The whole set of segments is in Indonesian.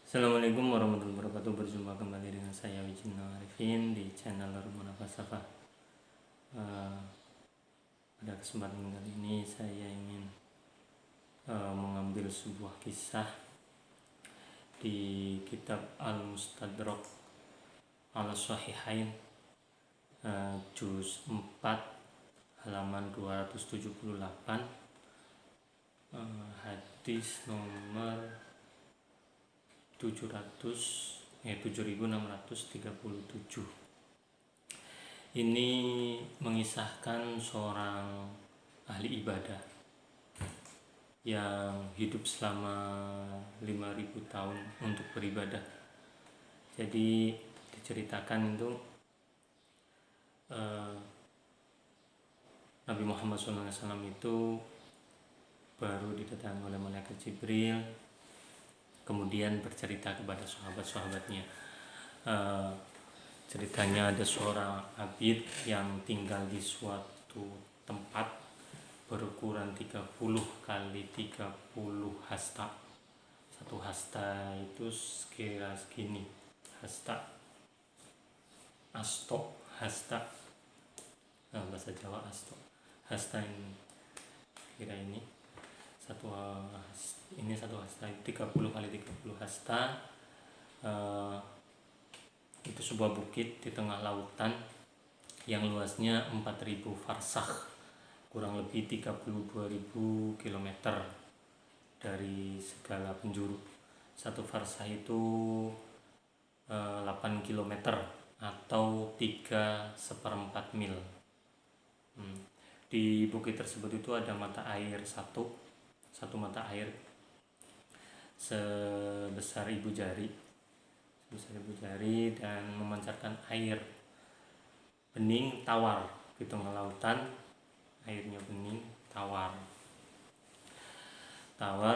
Assalamualaikum warahmatullahi wabarakatuh. Berjumpa kembali dengan saya Wijin Arifin di channel Rumah Falsafah. Pada kesempatan kali ini saya ingin mengambil sebuah kisah di kitab Al-Mustadrak Al-Sahihain, juz 4 halaman 278, hadis nomor 7637. Ini mengisahkan seorang ahli ibadah yang hidup selama 5000 tahun untuk beribadah. Jadi diceritakan itu Nabi Muhammad SAW itu baru didatangi oleh malaikat Jibril, kemudian bercerita kepada sahabat-sahabatnya. Ceritanya ada seorang abid yang tinggal di suatu tempat berukuran 30 kali 30 hasta. Satu hasta itu sekira segini. Asto, hasta. Bahasa Jawa asto. Hasta ini kira ini satu hasta 30 kali 30 hasta. Itu sebuah bukit di tengah lautan yang luasnya 4000 farsakh, kurang lebih 32.000 km dari segala penjuru. Satu farsakh itu 8 km atau 3/4 mil. Di bukit tersebut itu ada mata air satu mata air sebesar ibu jari dan memancarkan air bening tawar di tengah lautan. Airnya bening tawar.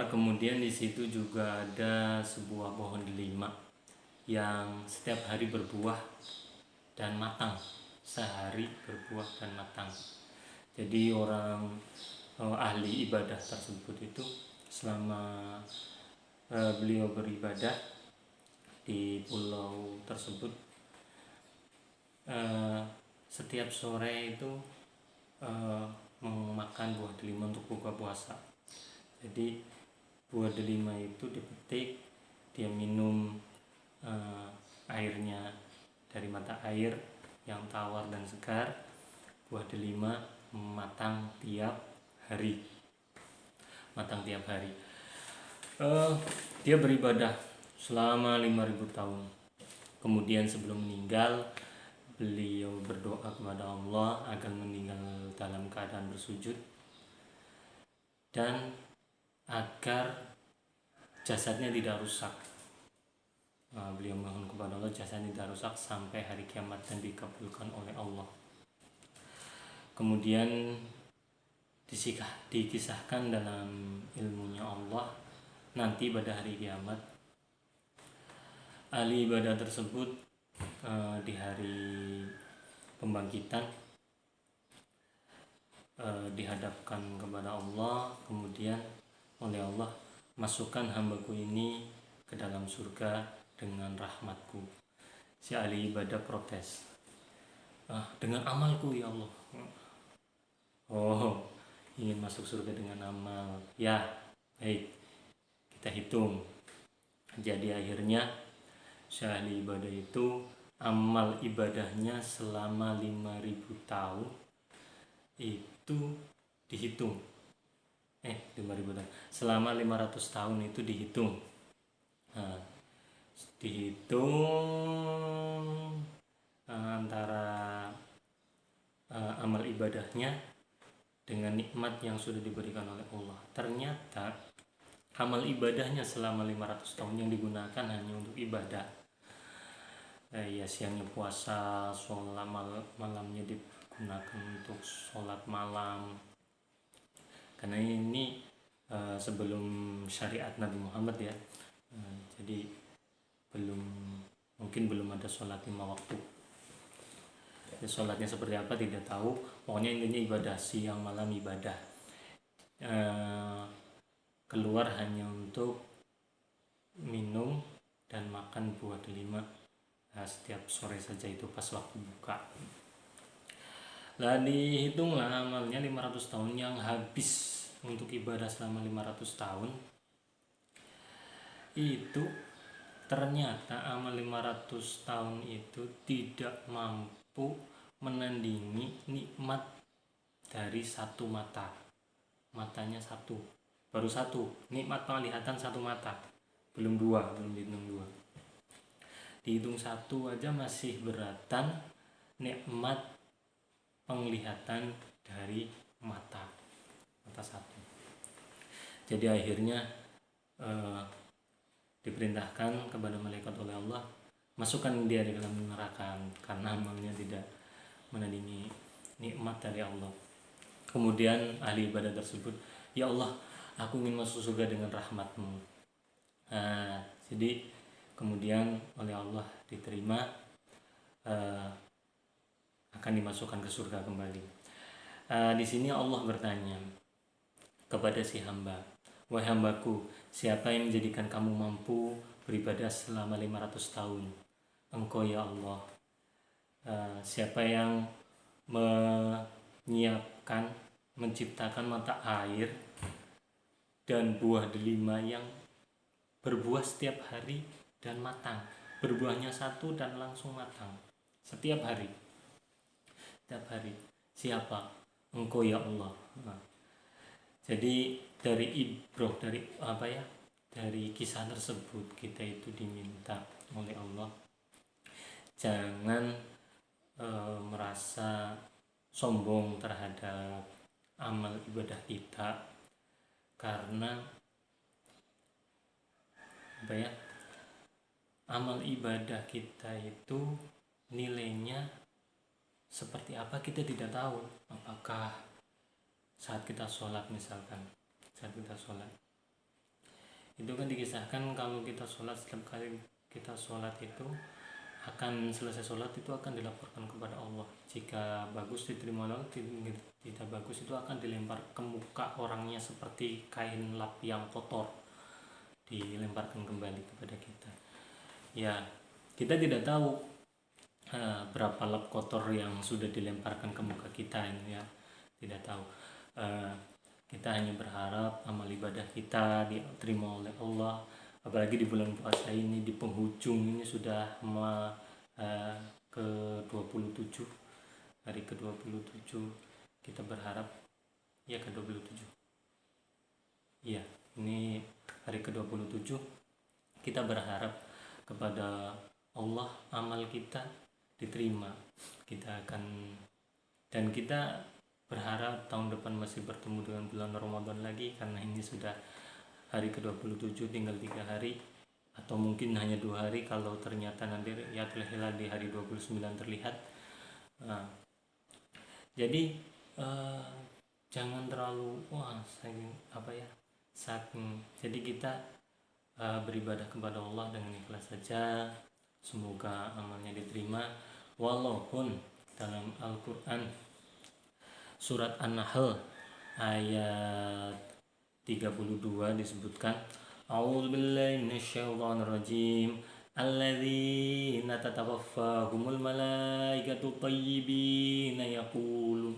Kemudian di situ juga ada sebuah pohon delima yang setiap hari berbuah dan matang. Sehari berbuah dan matang. Jadi orang ahli ibadah tersebut itu selama beliau beribadah di pulau tersebut, setiap sore itu memakan buah delima untuk buka puasa. Jadi buah delima itu dipetik, dia minum airnya dari mata air yang tawar dan segar. Buah delima matang tiap hari. Dia beribadah selama 5000 tahun. Kemudian sebelum meninggal, beliau berdoa kepada Allah agar meninggal dalam keadaan bersujud dan agar jasadnya tidak rusak. Beliau mohon kepada Allah jasadnya tidak rusak sampai hari kiamat dan dikabulkan oleh Allah. Kemudian dikisahkan dalam ilmunya Allah, nanti pada hari kiamat ahli ibadah tersebut di hari pembangkitan dihadapkan kepada Allah, kemudian oleh Allah, masukkan hambaku ini ke dalam surga dengan rahmatku. Si ahli ibadah protes, dengan amalku ya Allah. Ingin masuk surga dengan amal. Ya, baik, kita hitung. Jadi akhirnya si ahli ibadah itu amal ibadahnya selama 5000 tahun itu dihitung. 5000 tahun. Selama 500 tahun itu dihitung. Dihitung antara amal ibadahnya dengan nikmat yang sudah diberikan oleh Allah. Ternyata amal ibadahnya selama 500 tahun yang digunakan hanya untuk ibadah. Siangnya puasa, sholat malamnya digunakan untuk sholat malam. Karena ini sebelum syariat Nabi Muhammad ya. Jadi mungkin belum ada sholat 5 waktu. Sholatnya seperti apa tidak tahu, pokoknya intinya ibadah, siang malam ibadah. Keluar hanya untuk minum makan buah delima setiap sore saja, itu pas waktu buka. Lah dihitunglah amalnya 500 tahun yang habis untuk ibadah selama 500 tahun. Itu ternyata amal 500 tahun itu tidak mampu menandingi nikmat dari satu mata. Matanya satu, baru satu, nikmat penglihatan satu mata, belum dihitung dua. Dihitung satu aja masih beratan nikmat penglihatan dari mata satu. Jadi akhirnya diperintahkan kepada malaikat oleh Allah, masukkan dia di dalam neraka karena amalnya tidak menandingi nikmat dari Allah. Kemudian ahli ibadah tersebut, ya Allah, aku ingin masuk surga dengan rahmat-Mu. Jadi kemudian oleh Allah diterima, akan dimasukkan ke surga kembali. Di sini Allah bertanya kepada si hamba, wahai hambaku, siapa yang menjadikan kamu mampu beribadah selama 500 tahun? Engkau ya Allah. Siapa yang menyiapkan, menciptakan mata air dan buah delima yang berbuah setiap hari dan matang, berbuahnya satu dan langsung matang setiap hari. Siapa? Engkau ya Allah. Jadi dari ibrah, dari kisah tersebut kita itu diminta oleh Allah jangan merasa sombong terhadap amal ibadah kita, karena amal ibadah kita itu nilainya seperti apa kita tidak tahu. Apakah saat kita sholat, misalkan itu kan dikisahkan kalau kita sholat, setiap kali kita sholat itu akan selesai sholat itu akan dilaporkan kepada Allah. Jika bagus diterima Allah, tidak bagus itu akan dilempar ke muka orangnya seperti kain lap yang kotor, dilemparkan kembali kepada kita. Ya, kita tidak tahu berapa lap kotor yang sudah dilemparkan ke muka kita ini, ya, tidak tahu. Kita hanya berharap amal ibadah kita diterima oleh Allah, apalagi di bulan puasa ini, di penghujung ini sudah ke-27, hari ke-27, kita berharap ya ke-27 ya, ini hari ke-27, kita berharap kepada Allah amal kita diterima. Kita berharap tahun depan masih bertemu dengan bulan Ramadan lagi, karena ini sudah hari ke-27, tinggal 3 hari atau mungkin hanya 2 hari kalau ternyata nanti Riyadul Hilal di hari 29 terlihat. Jadi jangan terlalu jadi kita beribadah kepada Allah dengan ikhlas saja, semoga amalnya diterima. Walaupun dalam Al-Quran surat An-Nahl ayat 32 disebutkan, A'udzubillahi minasyaitonirrajim, alladzina tatawaffahumul malaikatu thayyibina yaqulu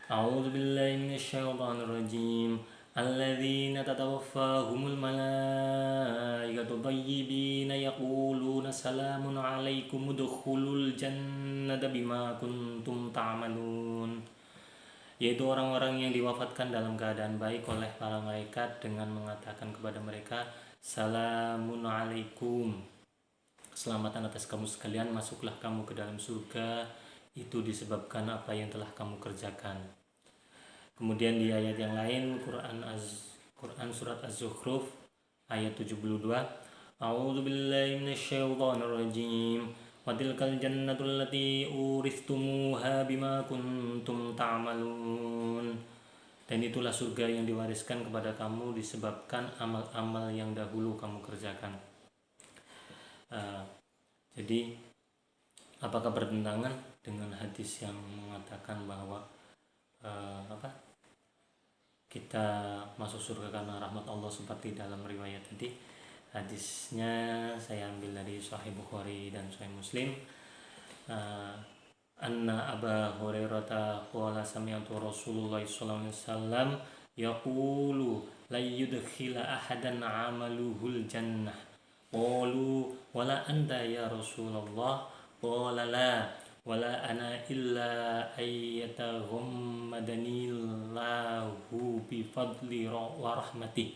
A'udzubillahi minasyaitonirrajim, alladzina tatawaffahumul malaikatu thayyibina yaquluna salamun alaikum udkhulul jannata bima kuntum ta'malun. Yaitu orang-orang yang diwafatkan dalam keadaan baik oleh para malaikat dengan mengatakan kepada mereka, salamun alaikum, keselamatan atas kamu sekalian, masuklah kamu ke dalam surga, itu disebabkan apa yang telah kamu kerjakan. Kemudian di ayat yang lain, Quran surat Az-Zukhruf ayat 72, A'udzubillahi minasyaitonirrajim, wa tilkal jannatul lati uristumuha bima kuntum ta'malun. Dan itulah surga yang diwariskan kepada kamu disebabkan amal-amal yang dahulu kamu kerjakan. Jadi apakah bertentangan dengan hadis yang mengatakan bahwa kita masuk surga karena rahmat Allah seperti dalam riwayat tadi. Hadisnya saya ambil dari Sahih Bukhari dan Sahih Muslim. Anna Aba Hurairah qala sami'tu Rasulullah sallallahu alaihi wasallam yaqulu la yudkhila ahadan 'amaluhul jannah. Qalu wala anta ya Rasulullah? Qala la wala ana illa ayyataghammadanillahu bi fadli wa rahmatih.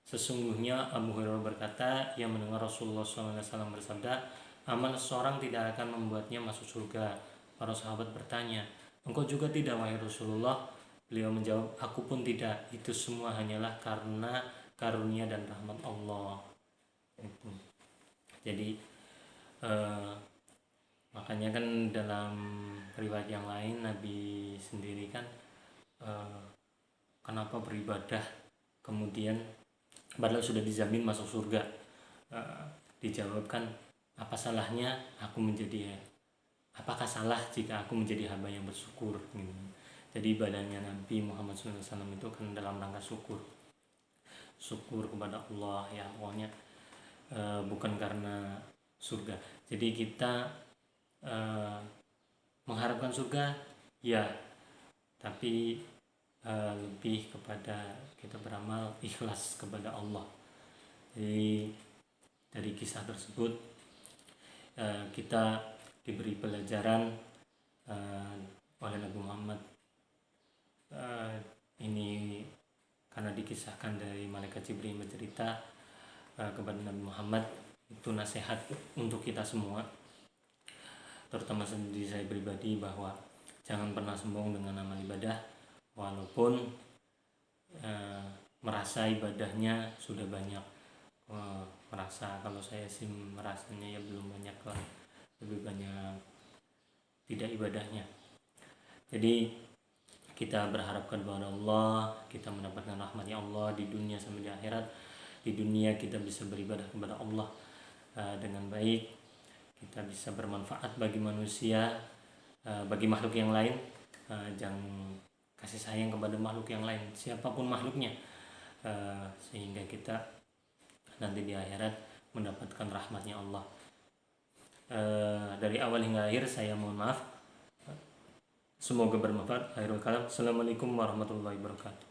Sesungguhnya Abu Hurairah berkata, ia mendengar Rasulullah SAW bersabda, amal seseorang tidak akan membuatnya masuk surga. Para sahabat bertanya, engkau juga tidak wahai Rasulullah? Beliau menjawab, aku pun tidak. Itu semua hanyalah karena karunia dan rahmat Allah. Itu. Jadi makanya kan dalam riwayat yang lain Nabi sendiri kan kenapa beribadah kemudian padahal sudah dijamin masuk surga. Dijawabkan, apakah salah jika aku menjadi hamba yang bersyukur. Jadi ibadahnya Nabi Muhammad SAW itu kan dalam rangka syukur kepada Allah ya, pokoknya bukan karena surga. Jadi kita mengharapkan surga ya, tapi lebih kepada kita beramal ikhlas kepada Allah. Jadi dari kisah tersebut kita diberi pelajaran oleh Nabi Muhammad. Ini karena dikisahkan dari malaikat Jibril bercerita kepada Nabi Muhammad, itu nasihat untuk kita semua, terutama sendiri saya pribadi, bahwa jangan pernah sombong dengan amal ibadah walaupun merasa ibadahnya sudah banyak. Kalau saya sih merasanya ya belum banyak lah, lebih banyak tidak ibadahnya. Jadi kita berharap kepada Allah, kita mendapatkan rahmatnya Allah di dunia sampai di akhirat. Di dunia kita bisa beribadah kepada Allah dengan baik, kita bisa bermanfaat bagi manusia, bagi makhluk yang lain. Jangan kasih sayang kepada makhluk yang lain, siapapun makhluknya, sehingga kita nanti di akhirat mendapatkan rahmatnya Allah. Dari awal hingga akhir saya mohon maaf. Semoga bermanfaat. Akhirul kalam. Assalamualaikum warahmatullahi wabarakatuh.